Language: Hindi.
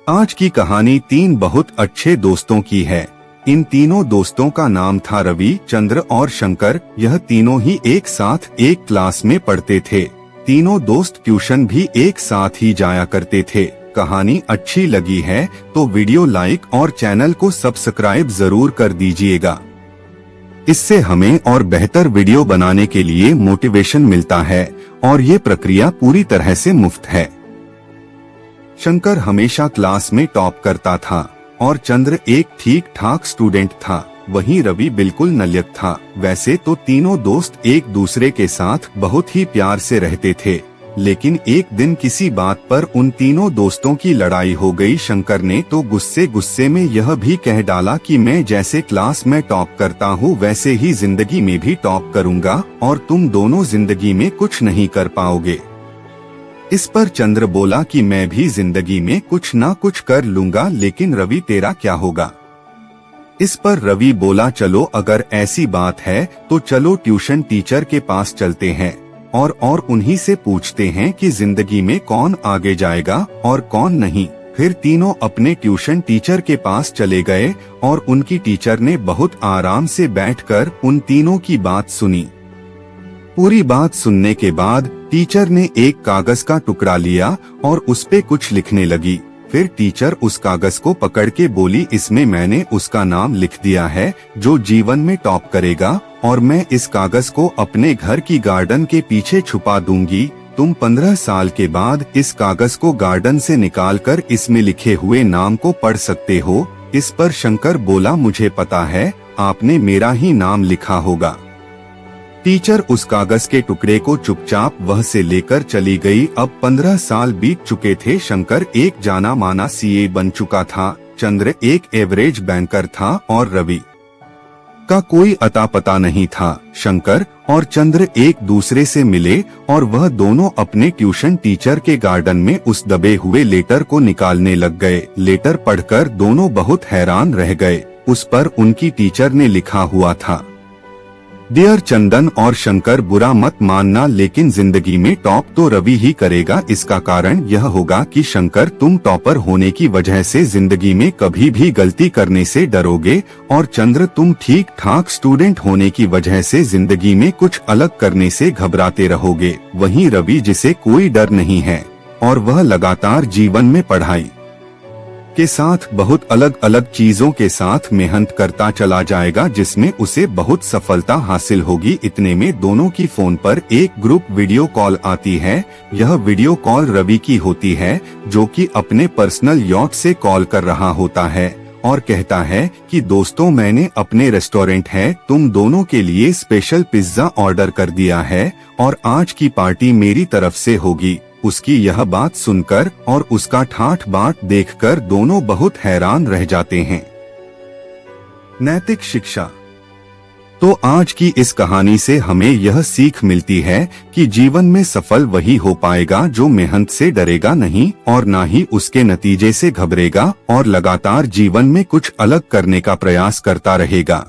आज की कहानी तीन बहुत अच्छे दोस्तों की है। इन तीनों दोस्तों का नाम था रवि, चंद्र और शंकर। यह तीनों ही एक साथ एक क्लास में पढ़ते थे। तीनों दोस्त ट्यूशन भी एक साथ ही जाया करते थे। कहानी अच्छी लगी है तो वीडियो लाइक और चैनल को सब्सक्राइब जरूर कर दीजिएगा। इससे हमें और बेहतर वीडियो बनाने के लिए मोटिवेशन मिलता है और ये प्रक्रिया पूरी तरह से मुफ्त है। शंकर हमेशा क्लास में टॉप करता था और चंद्र एक ठीक ठाक स्टूडेंट था। वहीं रवि बिल्कुल नल्यक था। वैसे तो तीनों दोस्त एक दूसरे के साथ बहुत ही प्यार से रहते थे, लेकिन एक दिन किसी बात पर उन तीनों दोस्तों की लड़ाई हो गई। शंकर ने तो गुस्से गुस्से में यह भी कह डाला कि मैं जैसे क्लास में टॉप करता हूँ वैसे ही जिंदगी में भी टॉप करूँगा और तुम दोनों जिंदगी में कुछ नहीं कर पाओगे। इस पर चंद्र बोला कि मैं भी जिंदगी में कुछ ना कुछ कर लूंगा, लेकिन रवि तेरा क्या होगा। इस पर रवि बोला चलो अगर ऐसी बात है तो चलो ट्यूशन टीचर के पास चलते हैं और उन्हीं से पूछते हैं कि जिंदगी में कौन आगे जाएगा और कौन नहीं। फिर तीनों अपने ट्यूशन टीचर के पास चले गए और उनकी टीचर ने बहुत आराम से बैठकर उन तीनों की बात सुनी। पूरी बात सुनने के बाद टीचर ने एक कागज का टुकड़ा लिया और उस पे कुछ लिखने लगी। फिर टीचर उस कागज को पकड़ के बोली, इसमें मैंने उसका नाम लिख दिया है जो जीवन में टॉप करेगा, और मैं इस कागज को अपने घर की गार्डन के पीछे छुपा दूंगी। तुम 15 साल के बाद इस कागज को गार्डन से निकालकर इसमें लिखे हुए नाम को पढ़ सकते हो। इस पर शंकर बोला, मुझे पता है आपने मेरा ही नाम लिखा होगा। टीचर उस कागज के टुकड़े को चुपचाप वह से लेकर चली गई। अब 15 साल बीत चुके थे। शंकर एक जाना माना सीए बन चुका था, चंद्र एक एवरेज बैंकर था और रवि का कोई अता पता नहीं था। शंकर और चंद्र एक दूसरे से मिले और वह दोनों अपने ट्यूशन टीचर के गार्डन में उस दबे हुए लेटर को निकालने लग गए। लेटर पढ़कर दोनों बहुत हैरान रह गए। उस पर उनकी टीचर ने लिखा हुआ था, डियर चंदन और शंकर, बुरा मत मानना लेकिन जिंदगी में टॉप तो रवि ही करेगा। इसका कारण यह होगा कि शंकर तुम टॉपर होने की वजह से जिंदगी में कभी भी गलती करने से डरोगे, और चंद्र तुम ठीक ठाक स्टूडेंट होने की वजह से जिंदगी में कुछ अलग करने से घबराते रहोगे। वहीं रवि जिसे कोई डर नहीं है और वह लगातार जीवन में पढ़ाई के साथ बहुत अलग अलग चीजों के साथ मेहनत करता चला जाएगा, जिसमें उसे बहुत सफलता हासिल होगी। इतने में दोनों की फोन पर एक ग्रुप वीडियो कॉल आती है। यह वीडियो कॉल रवि की होती है, जो कि अपने पर्सनल यॉट से कॉल कर रहा होता है और कहता है कि दोस्तों, मैंने अपने रेस्टोरेंट है तुम दोनों के लिए स्पेशल पिज्जा ऑर्डर कर दिया है और आज की पार्टी मेरी तरफ से होगी। उसकी यह बात सुनकर और उसका ठाठ बाट देखकर दोनों बहुत हैरान रह जाते हैं। नैतिक शिक्षा। तो आज की इस कहानी से हमें यह सीख मिलती है कि जीवन में सफल वही हो पाएगा जो मेहनत से डरेगा नहीं और ना ही उसके नतीजे से घबरेगा और लगातार जीवन में कुछ अलग करने का प्रयास करता रहेगा।